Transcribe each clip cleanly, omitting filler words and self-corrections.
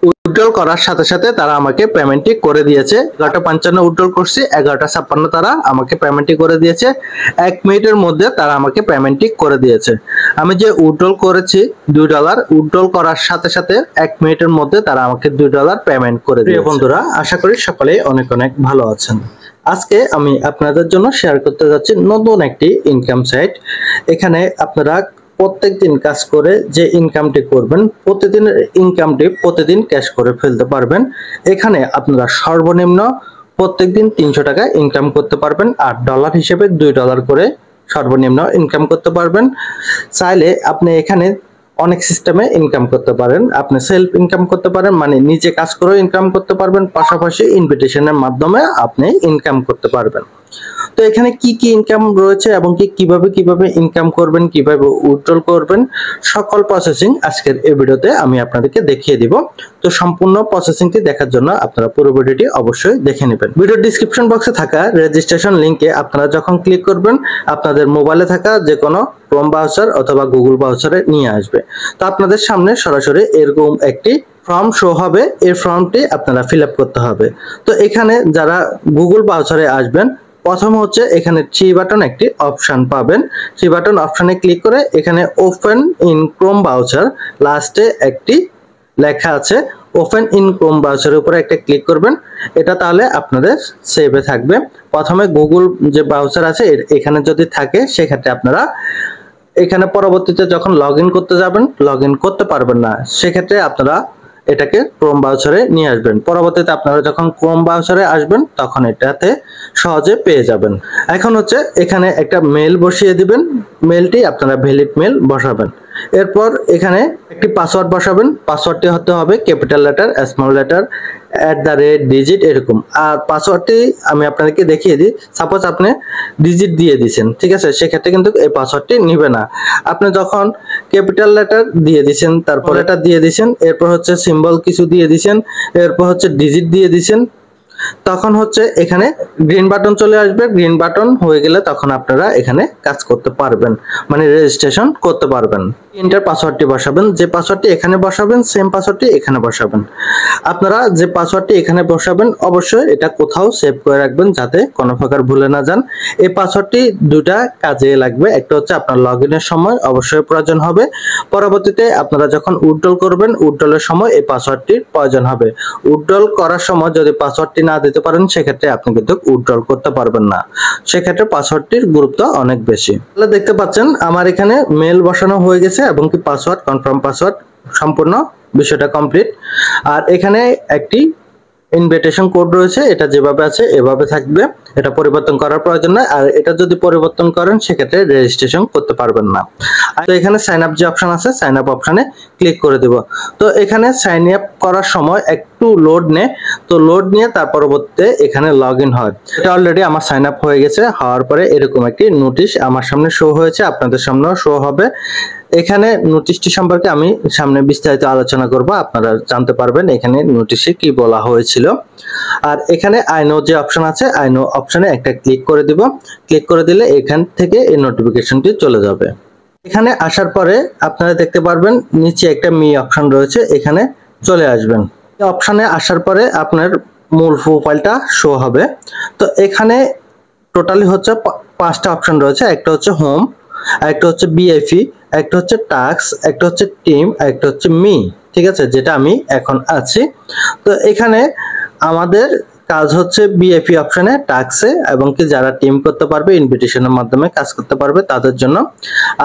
Withdrawal করার সাথে সাথে তারা আমাকে পেমেন্টটি করে দিয়েছে। 11:55 উইথড্রল করছি, 11:56 তারা আমাকে পেমেন্টটি করে দিয়েছে। 1 মিনিটের মধ্যে তারা আমাকে পেমেন্টটি করে দিয়েছে। আমি যে উইথড্রল করেছি $2, উইথড্রল করার সাথে সাথে 1 মিনিটের মধ্যে তারা আমাকে $2 পেমেন্ট করে দিয়েছে। প্রিয় বন্ধুরা, আশা করি সকলেই অনেক অনেক ভালো আছেন। আজকে আমি আপনাদের জন্য শেয়ার করতে যাচ্ছি নতুন একটি ইনকাম সাইট। এখানে আপনারা প্রত্যেকদিন কাজ করে যে ইনকামটি করবেন, প্রতিদিনের ইনকামটি প্রতিদিন ক্যাশ করে ফেলতে পারবেন। এখানে আপনারা সর্বনিম্ন প্রত্যেকদিন 300 টাকা ইনকাম করতে পারবেন, আর ডলার হিসেবে $2 করে সর্বনিম্ন ইনকাম করতে পারবেন। চাইলে আপনি এখানে অনেক সিস্টেমে ইনকাম করতে পারেন। আপনি সেলফ ইনকাম করতে পারেন, মানে নিজে কাজ করে ইনকাম করতে পারবেন, পাশাপাশি ইনভিটেশনের মাধ্যমে আপনি ইনকাম করতে পারবেন। তো এখানে কি কি ইনকাম রয়েছে এবং কিভাবে ইনকাম করবেন, কিভাবে উইথড্রল করবেন, সকল প্রসেসিং আজকের এই ভিডিওতে আমি আপনাদেরকে দেখিয়ে দিব। তো সম্পূর্ণ প্রসেসিংটি দেখার জন্য আপনারা পুরো ভিডিওটি অবশ্যই দেখে নেবেন। ভিডিও ডেসক্রিপশন বক্সে থাকা রেজিস্ট্রেশন লিংকে আপনারা যখন ক্লিক করবেন, আপনাদের মোবাইলে থাকা যে কোনো ক্রোম ব্রাউজার অথবা গুগল ব্রাউজারে নিয়ে আসবে। তো আপনাদের সামনে সরাসরি এরকম একটি ফর্ম শো হবে। এই ফর্মটি আপনারা ফিল আপ করতে হবে। তো এখানে যারা গুগল ব্রাউজারে আসবেন, প্রথম হচ্ছে এখানে 3 বাটন একটি অপশন পাবেন। 3 বাটন অপশনে ক্লিক করে এখানে ওপেন ইন ক্রোম ব্রাউজার, লাস্টে একটি লেখা আছে ওপেন ইন ক্রোম ব্রাউজারের উপরে একটা ক্লিক করবেন। এটা তাহলে আপনাদের সেভে থাকবে। প্রথমে গুগল যে ব্রাউজার আছে এখানে যদি থাকে, সেক্ষেত্রে আপনারা এখানে পরবর্তীতে যখন লগ ইন করতে যাবেন, লগ ইন করতে পারবেন না। সেক্ষেত্রে আপনারা এটাকে ক্রোম ব্রাউজারে নিয়ে আসবেন। পরবর্তীতে আপনারা যখন ক্রোম ব্রাউজারে আসবেন, তখন এটাতে সহজে পেয়ে যাবেন। এখন হচ্ছে এখানে একটা মেল বসিয়ে দিবেন। মেলটি আপনারা ভ্যালিড মেল বসাবেন। এরপর এখানে একটি পাসওয়ার্ড বসাবেন। পাসওয়ার্ডটি হতে হবে capital letter, small letter, @digit এরকম। আর পাসওয়ার্ডটি আমি আপনাদেরকে দেখিয়ে দিই। সাপোজ আপনি ডিজিট দিয়ে দিয়েছেন, ঠিক আছে, সেক্ষেত্রে কিন্তু এই পাসওয়ার্ডটি নিবে না। আপনি যখন ক্যাপিটাল লেটার দিয়ে দিয়েছেন, তারপর এটা দিয়ে দিয়েছেন, এরপর হচ্ছে সিম্বল কিছু দিয়ে দিয়েছেন, এরপর হচ্ছে ডিজিট দিয়ে দিয়েছেন, তখন হচ্ছে এখানে গ্রিন বাটন চলে আসবে। গ্রিন বাটন হয়ে গেলে তখন আপনারা এখানে কাজ করতে পারবেন, মানে রেজিস্ট্রেশন করতে পারবেন। এন্টার পাসওয়ার্ডটি বসাবেন। যে পাসওয়ার্ডটি এখানে বসাবেন, সেম পাসওয়ার্ডটি এখানে বসাবেন। আপনারা যে পাসওয়ার্ডটি এখানে বসাবেন, অবশ্যই এটা কোথাও সেভ করে রাখবেন যাতে কোনো প্রকার ভুলে না যান। এই পাসওয়ার্ডটি দুটা কাজে লাগবে। একটা হচ্ছে আপনার লগ ইনের সময় অবশ্যই প্রয়োজন হবে। পরবর্তীতে আপনারা যখন উইথড্রল করবেন, উইথড্রলের সময় এই পাসওয়ার্ডটির প্রয়োজন হবে। উইথড্রল করার সময় যদি পাসওয়ার্ডটি না দিতে পারেন, সেক্ষেত্রে আপনি কিন্তু উইথড্রল করতে পারবেন না। সেক্ষেত্রে পাসওয়ার্ডটির গুরুত্ব অনেক বেশি। তাহলে দেখতে পাচ্ছেন আমার এখানে মেল বসানো হয়ে গেছে এবং কি পাসওয়ার্ড, কনফার্ম পাসওয়ার্ড, সম্পূর্ণ বিষয়টা কমপ্লিট। আর এখানে একটি ইনভিটেশন কোড রয়েছে, এটা যেভাবে আছে এভাবে থাকবে, এটা পরিবর্তন করার প্রয়োজন নাই। আর এটা যদি পরিবর্তন করেন, সেক্ষেত্রে রেজিস্ট্রেশন করতে পারবেন না। তো এখানে সাইন আপ যে অপশন আছে, সাইন আপ অপশনে ক্লিক করে দেব। তো এখানে সাইন আপ করার সময় একটু লোড নেয়। তো লোড নিয়ে তার পরবর্তীতে এখানে লগ ইন হয়। এটা অলরেডি আমার সাইন আপ হয়ে গেছে। হওয়ার পরে এরকম একটি নোটিশ আমার সামনে শো হয়েছে, আপনাদের সামনেও শো হবে। এখানে নোটিশটি সম্পর্কে আমি সামনে বিস্তারিত আলোচনা করব, আপনারা জানতে পারবেন এখানে নোটিশে কি বলা হয়েছিল। আর এখানে আই নো যে অপশন আছে, আই নো অপশনে একটা ক্লিক করে দিব। ক্লিক করে দিলে এখান থেকে এই নোটিফিকেশনটি চলে যাবে। এখানে আসার পরে আপনারা দেখতে পারবেন নিচে একটা মি অপশন রয়েছে, এখানে চলে আসবেন। এই অপশনে আসার পরে আপনার মূল প্রোফাইলটা শো হবে। তো এখানে টোটালি হচ্ছে 5টা অপশন রয়েছে। একটা হচ্ছে হোম, একটা হচ্ছে বিএফই, একটা হচ্ছে টাস্ক, একটা হচ্ছে টিম, একটা হচ্ছে মি, ঠিক আছে, যেটা আমি এখন আছি। তো এখানে আমাদের কাজ হচ্ছে বিএফই অপশনে, টাস্কে, এবং কি যারা টিম করতে পারবে, ইনভিটেশনের মাধ্যমে কাজ করতে পারবে তাদের জন্য।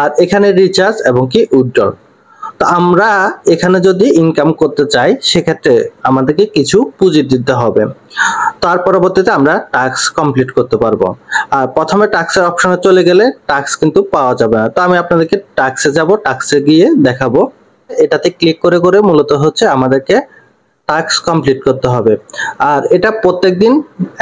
আর এখানে রিচার্জ এবং কি উইথড্রল। তো আমরা এখানে যদি ইনকাম করতে চাই, সেক্ষেত্রে আমাদেরকে কিছু পুঁজি দিতে হবে। তার পরবর্তীতে আমরা টাস্ক কমপ্লিট করতে পারবো। আর প্রথমে টাস্কের অপশনে চলে গেলে টাস্ক কিন্তু পাওয়া যাবে না। তো আমি আপনাদেরকে টাস্কে যাব, টাস্কে গিয়ে দেখাবো। এটাতে ক্লিক করে করে মূলত হচ্ছে আমাদেরকে টাস্ক কমপ্লিট করতে হবে। আর এটা প্রত্যেকদিন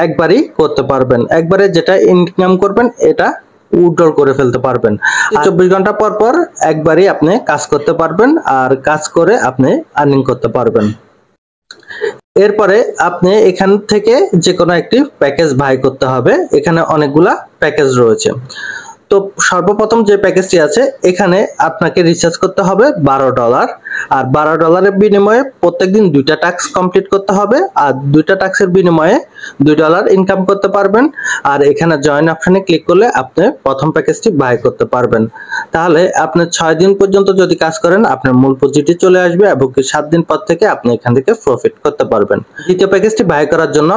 একবারই করতে পারবেন। একবারে যেটা ইনকাম করবেন এটা উইথড্রল করে ফেলতে পারবেন। 24 ঘন্টা পর পর একবারই আপনি কাজ করতে পারবেন, আর কাজ করে আপনি আর্নিং করতে পারবেন। এরপরে আপনি এখান থেকে যে কোনো একটি প্যাকেজ বাই করতে হবে। এখানে অনেকগুলা প্যাকেজ রয়েছে। তো সর্বপ্রথম যে প্যাকেজটি আছে এখানে আপনাকে রিচার্জ করতে হবে $12 আর $12 বিনিময়ে প্রত্যেকদিন 2টা টাস্ক কমপ্লিট করতে হবে আর 2টা টাস্কের বিনিময়ে $2 ইনকাম করতে পারবেন। আর এখানে জয়েন অপশনে ক্লিক করলে আপনি প্রথম প্যাকেজটি বাই করতে পারবেন। তাহলে আপনি 6 দিন পর্যন্ত যদি কাজ করেন আপনার মূল পুঁজিটি চলে আসবে এবং 7 দিন পর থেকে আপনি এখান থেকে প্রফিট করতে পারবেন। দ্বিতীয় প্যাকেজটি বাই করার জন্য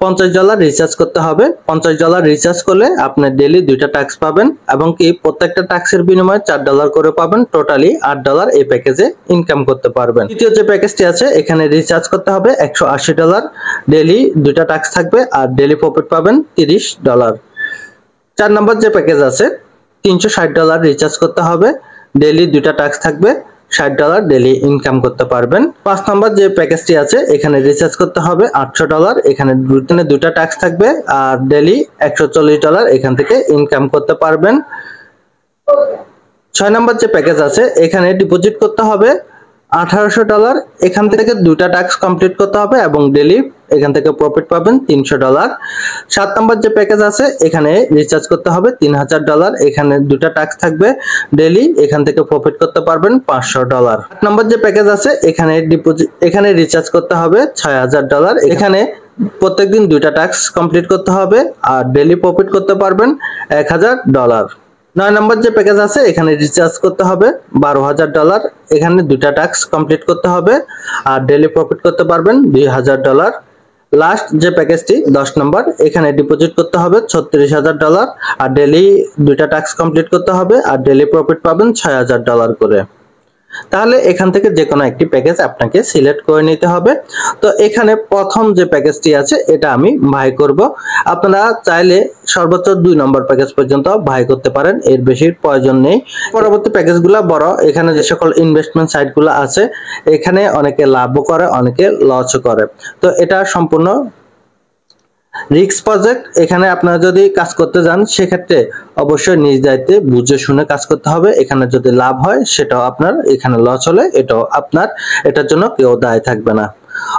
$50 রিচার্জ করতে হবে। $50 রিচার্জ করলে আপনি ডেইলি 2টা টাস্ক পাবেন এবং কি প্রত্যেকটা টাস্কের বিনিময়ে $4 করে পাবেন। টোটালি $8 এই প্যাকেজে ইনকাম করতে পারবেন। তৃতীয় যে প্যাকেজটি আছে এখানে রিচার্জ করতে হবে $180, ডেইলি 2টা টাস্ক থাকবে আর ডেইলি প্রফিট পাবেন $30। 4 নম্বর যে প্যাকেজ আছে $360 রিচার্জ করতে হবে, ডেইলি 2টা টাস্ক থাকবে, $60 ডেইলি ইনকাম করতে পারবেন। 5 নম্বর যে প্যাকেজটি আছে এখানে রিচার্জ করতে হবে $800, এখানে 2টা টাস্ক থাকবে আর ডেইলি $140 এখান থেকে ইনকাম করতে পারবেন। 6 নম্বর যে প্যাকেজ আছে এখানে ডিপোজিট করতে হবে $1800, এখান থেকে 2টা টাস্ক কমপ্লিট করতে হবে এবং ডেইলি এখান থেকে প্রফিট পাবেন $300। 7 নম্বর যে প্যাকেজ আছে এখানে রিচার্জ করতে হবে $3000, এখানে 2টা টাস্ক থাকবে, ডেইলি এখান থেকে প্রফিট করতে পারবেন $500। 8 নম্বর যে প্যাকেজ আছে এখানে রিচার্জ করতে হবে $6000, এখানে প্রত্যেকদিন 2টা টাস্ক কমপ্লিট করতে হবে আর ডেইলি প্রফিট করতে পারবেন $1000। 9 নম্বর যে প্যাকেজ আছে এখানে রিচার্জ করতে হবে $12000, এখানে 2টা টাস্ক কমপ্লিট করতে হবে আর ডেইলি প্রফিট করতে পারবেন $2000। লাস্ট যে প্যাকেজটি 10 নম্বর এখানে ডিপোজিট করতে হবে $36000 আর ডেইলি 2টা টাস্ক কমপ্লিট করতে হবে আর ডেইলি প্রফিট পাবেন $6000 করে। তাহলে এখান থেকে যে কোনো একটি প্যাকেজ আপনাকে সিলেক্ট করে নিতে হবে। তো এখানে প্রথম যে প্যাকেজটি আছে এটা আমি বাই করব। আপনারা চাইলে সর্বোচ্চ 2 নম্বর প্যাকেজ পর্যন্ত বাই করতে পারেন, এর বেশি প্রয়োজন নেই। পরবর্তী প্যাকেজগুলো বড়, এখানে যে সকল ইনভেস্টমেন্ট সাইটগুলো আছে এখানে অনেকে লাভও করে অনেকে লসও করে। তো এটা সম্পূর্ণ রিস্ক প্রজেক্ট, এখানে আপনারা যদি কাজ করতে যান সেক্ষেত্রে অবশ্যই নিজ দায়িত্বে বুঝে শুনে কাজ করতে হবে। এখানে যদি লাভ হয় সেটাও আপনার, এখানে লস হলে এটাও আপনার, এটার জন্য কেউ দায়ী থাকবে না।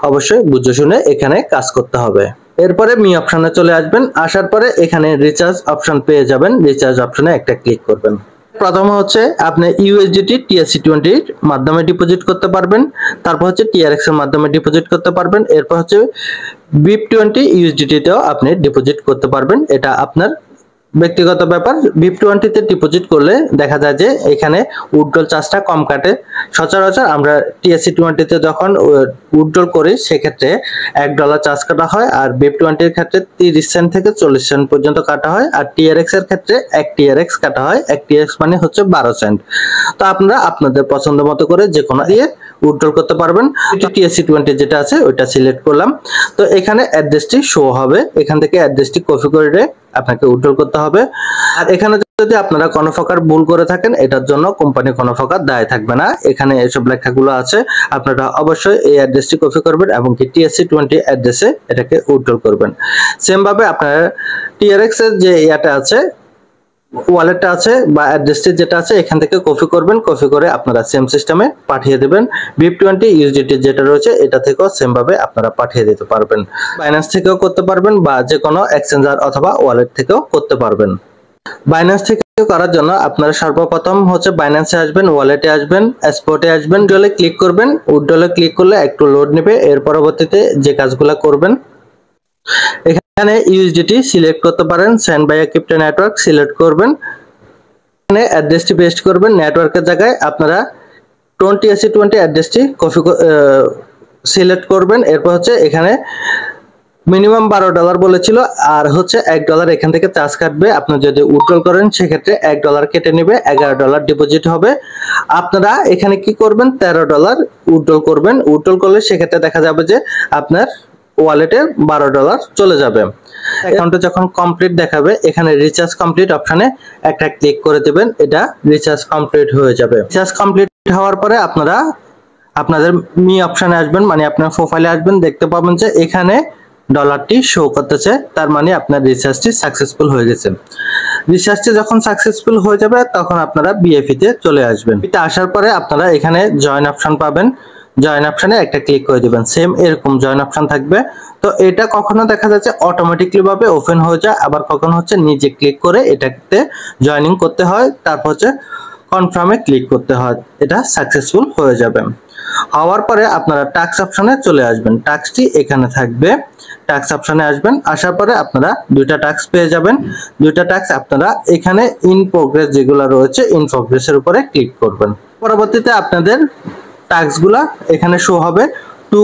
অবশ্যই বুঝে শুনে এখানে কাজ করতে হবে। এরপরে মি অপশনে চলে আসবেন, আসার পরে এখানে রিচার্জ অপশন পেয়ে যাবেন, রিচার্জ অপশনে একটা ক্লিক করবেন। প্রথম হচ্ছে আপনি ইউএসডিটি TRC20 এর মাধ্যমে ডিপোজিট করতে পারবেন, তারপর হচ্ছে TRX এর মাধ্যমে ডিপোজিট করতে পারবেন, এরপর হচ্ছে BIP20 USDT তেও আপনি ডিপোজিট করতে পারবেন। এটা আপনার ব্যক্তিগত ব্যাপার। BIP20 তে ডিপোজিট করলে দেখা যায় যে এখানে উইথড্রল চার্জটা কম কাটে। সচরাচর আমরা TRC20 তে যখন উইথড্রল করি সেক্ষেত্রে $1 চার্জ কাটা হয় আর BIP20 এর ক্ষেত্রে 30 সেন্ট থেকে 40 সেন্ট পর্যন্ত কাটা হয় আর TRX এর ক্ষেত্রে 1 TRX কাটা হয়। 1 TRX মানে হচ্ছে 12 সেন্ট। তো আপনারা আপনাদের পছন্দ মতো করে যে কোনো দিয়ে উইথড্রল করতে পারবেন। TRC20 যেটা আছে ওইটা সিলেক্ট করলাম। তো এখানে অ্যাড্রেসটি শো হবে, এখান থেকে অ্যাড্রেসটি কপি করে আপনাকে উইথড্রল করতে হবে। আর এখানে যদি আপনারা কোনো প্রকার ভুল করে থাকেন এটার জন্য কোম্পানি কোনো প্রকার দায় থাকবে না। এখানে এসব লেখাগুলো আছে, আপনারা অবশ্যই এই অ্যাড্রেসটি কপি করবেন এবং কি TRC20 অ্যাড্রেসে এটাকে উইথড্রল করবেন। সেম ভাবে আপনারা TRX এর যে ইয়াটা আছে, ওয়ালেটটা আছে বা অ্যাড্রেসটি যেটা আছে এখান থেকে কপি করবেন, কপি করে আপনারা সেম সিস্টেমে পাঠিয়ে দেবেন। BIP20 USDT যেটা রয়েছে এটা থেকেও সেম ভাবে আপনারা পাঠিয়ে দিতে পারবেন। বাইন্যান্স থেকেও করতে পারবেন বা যে কোনো এক্সচেঞ্জার অথবা ওয়ালেট থেকেও করতে পারবেন। বাইন্যান্স থেকে করার জন্য আপনারা সর্বপ্রথম হচ্ছে বাইন্যান্সে আসবেন, ওয়ালেটে আসবেন, স্পটে আসবেন, উইথড্রলে ক্লিক করবেন। উইথড্রলে ক্লিক করলে একটু লোড নেবে, এর পরবর্তীতে যে কাজগুলো করবেন এখানে ইউএসডিটি সিলেক্ট করতে পারেন, send by crypto network select করবেন, এখানে অ্যাড্রেসটি পেস্ট করবেন। নেটওয়ার্কের জায়গায় আপনারা TRC20 অ্যাড্রেসটি কপি সিলেক্ট করবেন। এরপর হচ্ছে এখানে মিনিমাম $12 বলেছিল আর হচ্ছে $1 এখান থেকে চার্জ কাটবে। আপনি যদি উইথড্রল করেন সেক্ষেত্রে $1 কেটে নেবে, $11 ডিপোজিট হবে। আপনারা এখানে কি করবেন, $13 উইথড্রল করবেন। উইথড্রল করলে সেক্ষেত্রে দেখা যাবে যে আপনার ওয়ালেটে $12 চলে যাবে। অ্যাকাউন্টে যখন কমপ্লিট দেখাবে এখানে রিচার্জ কমপ্লিট অপশনে একটা ক্লিক করে দিবেন, এটা রিচার্জ কমপ্লিট হয়ে যাবে। রিচার্জ কমপ্লিট হওয়ার পরে আপনারা আপনাদের মি অপশনে আসবেন, মানে আপনার প্রোফাইলে আসবেন, দেখতে পাবেন যে এখানে ডলারটি শো করতেছে, তার মানে আপনার রিচার্জটি সাকসেসফুল হয়ে গেছে। রিচার্জটি যখন সাকসেসফুল হয়ে যাবে তখন আপনারা বিএফি তে চলে আসবেন। এটা আসার পরে আপনারা এখানে জয়েন অপশন পাবেন। জয়েন অপশনে একটা ক্লিক করে দিবেন। সেম এরকম জয়েন অপশন থাকবে। তো এটা কখনো দেখা যাচ্ছে অটোমেটিকলি ভাবে ওপেন হয়ে যায়, আবার কখনো হচ্ছে নিজে ক্লিক করে এটাতে জয়েনিং করতে হয়, তারপর হচ্ছে কনফার্মে ক্লিক করতে হয়, এটা সাকসেসফুল হয়ে যাবে। হওয়ার পরে আপনারা টাস্ক অপশনে চলে আসবেন। টাস্কটি এখানে থাকবে, টাস্ক অপশনে আসবেন, আসার পরে আপনারা দুইটা টাস্ক পেয়ে যাবেন। দুইটা টাস্ক আপনারা এখানে ইন প্রোগ্রেস যেগুলো রয়েছে ইন প্রোগ্রেসের উপরে ক্লিক করবেন। পরবর্তীতে আপনাদের টাস্কগুলা এখানে শো হবে, টু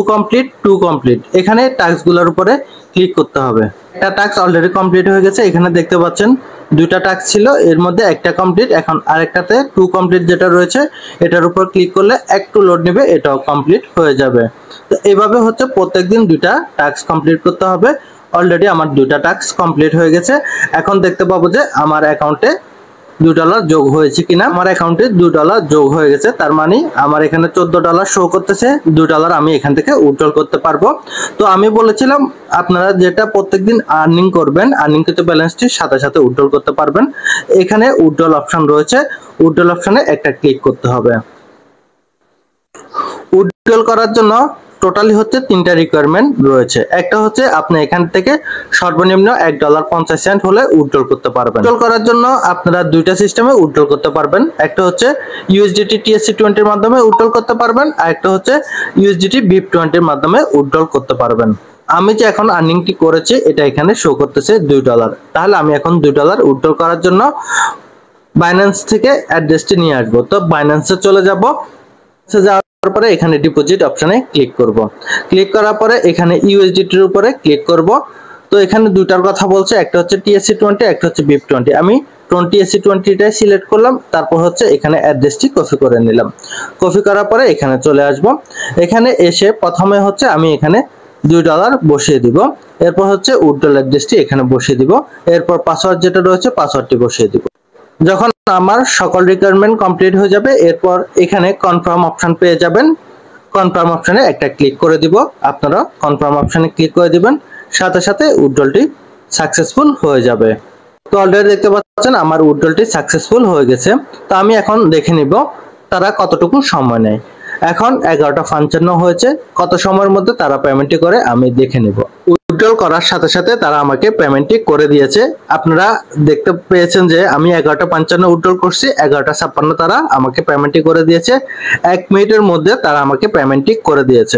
কমপ্লিট। এখানে টাস্কগুলোর উপরে ক্লিক করতে হবে। একটা টাস্ক অলরেডি কমপ্লিট হয়ে গেছে, এখানে দেখতে পাচ্ছেন দুইটা টাস্ক ছিল, এর মধ্যে একটা কমপ্লিট, এখন আরেকটাতে টু কমপ্লিট যেটা রয়েছে এটার উপর ক্লিক করলে একটু লোড নেবে, এটাও কমপ্লিট হয়ে যাবে। তো এইভাবে হচ্ছে প্রত্যেকদিন দুইটা টাস্ক কমপ্লিট করতে হবে। অলরেডি আমার দুইটা টাস্ক কমপ্লিট হয়ে গেছে। এখন দেখতে পাবো যে আমার অ্যাকাউন্টে $2 যোগ হয়েছে কিনা। আমার অ্যাকাউন্টে $2 যোগ হয়ে গেছে, তার মানে আমার এখানে $14 শো করতেছে। $2 আমি এখান থেকে উইথড্রল করতে পারবো। তো আমি বলেছিলাম আপনারা যেটা প্রত্যেকদিন আর্নিং করবেন, আর্নিংকৃত ব্যালেন্সটি সাথে সাথে উইথড্রল করতে পারবেন। এখানে উইথড্রল অপশন রয়েছে, উইথড্রল অপশনে একটা ক্লিক করতে হবে। উইথড্রল করার জন্য টোটালি হচ্ছে তিনটা রিকোয়ারমেন্ট রয়েছে। একটা হচ্ছে আপনি এখান থেকে সর্বনিম্ন $1.50 হলে উইথড্রল করতে পারবেন। উইথড্রল করার জন্য আপনারা দুইটা সিস্টেমে উইথড্রল করতে পারবেন। একটা হচ্ছে USDT TSC20 এর মাধ্যমে উইথড্রল করতে পারবেন, আর একটা হচ্ছে USDT BIP20 এর মাধ্যমে উইথড্রল করতে পারবেন। আমি যে এখন আর্নিংটি করেছি এটা এখানে শো করতেছে $2। তাহলে আমি এখন $2 উইথড্রল করার জন্য বাইন্যান্স থেকে অ্যাড্রেসটি নিয়ে আসবো। তো বাইন্যান্সে চলে যাব, তারপরে এখানে ডিপোজিট অপশনে ক্লিক করব। ক্লিক করার পরে এখানে USDT এর উপরে ক্লিক করব। তো এখানে দুটার কথা বলছে, একটা হচ্ছে TSC20, একটা হচ্ছে BIP20। আমি TSC20টাই সিলেক্ট করলাম, তারপর হচ্ছে এখানে অ্যাড্রেসটি কপি করে নিলাম। কপি করার পরে এখানে চলে আসব। এখানে এসে প্রথমে হচ্ছে আমি এখানে $2 বসিয়ে দিব, এরপর হচ্ছে উইথড্রল অ্যাড্রেসটি এখানে বসিয়ে দিব, এরপর পাসওয়ার্ড যেটা রয়েছে পাসওয়ার্ডটি বসিয়ে দিব। যখন আমার সকল রিকোয়ারমেন্ট কমপ্লিট হয়ে যাবে, এরপর এখানে কনফার্ম অপশন পেয়ে যাবেন। কনফার্ম অপশনে একটা ক্লিক করে দিব। আপনারা কনফার্ম অপশনে ক্লিক করে দিবেন, সাথে সাথে উইথড্রলটি সাকসেসফুল হয়ে যাবে। তো অলরেডি দেখতে পাচ্ছেন আমার উইথড্রলটি সাকসেসফুল হয়ে গেছে। তো আমি এখন দেখে নিব তারা কতটুকু সময় নেয়। এখন 11:55 হয়েছে, কত সময়ের মধ্যে তারা পেমেন্টটি করে আমি দেখে নিব। উইথড্রল করার সাথে সাথে তারা আমাকে পেমেন্টটি করে দিয়েছে। আপনারা দেখতে পেয়েছেন যে আমি 11:55 উইথড্রল করছি, 11:56 তারা আমাকে পেমেন্টটি করে দিয়েছে। 1 মিনিটের মধ্যে তারা আমাকে পেমেন্টটি করে দিয়েছে।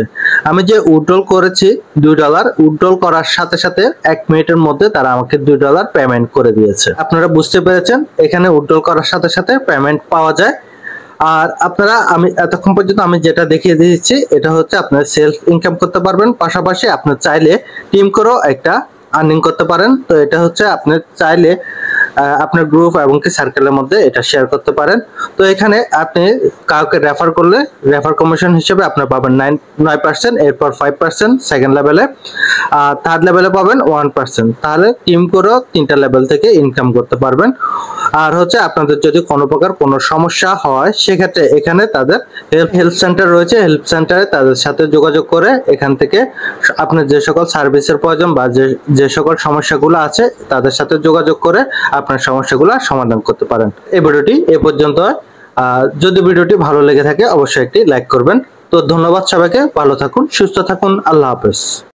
আমি যে উইথড্রল করেছি $2, উইথড্রল করার সাথে সাথে 1 মিনিটের মধ্যে তারা আমাকে $2 পেমেন্ট করে দিয়েছে। আপনারা বুঝতে পেরেছেন এখানে উইথড্রল করার সাথে সাথে পেমেন্ট পাওয়া যায়। আর আপনারা আমি এতক্ষণ পর্যন্ত আমি যেটা দেখিয়ে দিয়েছি এটা হচ্ছে আপনার সেলফ ইনকাম করতে পারবেন, পাশাপাশি আপনি চাইলে টিম করেও একটা আর্নিং করতে পারেন। তো এটা হচ্ছে আপনি চাইলে আপনার গ্রুপ এবং কি সার্কেলের মধ্যে এটা শেয়ার করতে পারেন। তো এখানে আপনি কাউকে রেফার করলে রেফার কমিশন হিসেবে আপনি পাবেন 9%, এরপর 5% সেকেন্ড লেভেলে, আর থার্ড লেভেলে পাবেন 1%। তাহলে টিম করেও 3টা লেভেল থেকে ইনকাম করতে পারবেন। আর হচ্ছে আপনাদের যদি কোনো প্রকার কোনো সমস্যা হয় সেক্ষেত্রে এখানে তাদের হেল্প সেন্টার রয়েছে, হেল্প সেন্টারে তাদের সাথে যোগাযোগ করে এখান থেকে আপনার যে সকল সার্ভিসের প্রয়োজন বা যে সকল সমস্যাগুলো আছে তাদের সাথে যোগাযোগ করে আপনার সমস্যাগুলো সমাধান করতে পারেন। এই ভিডিওটি এ পর্যন্ত। যদি ভিডিওটি ভালো লেগে থাকে অবশ্যই একটি লাইক করবেন। তো ধন্যবাদ সবাইকে, ভালো থাকুন, সুস্থ থাকুন, আল্লাহ হাফেজ।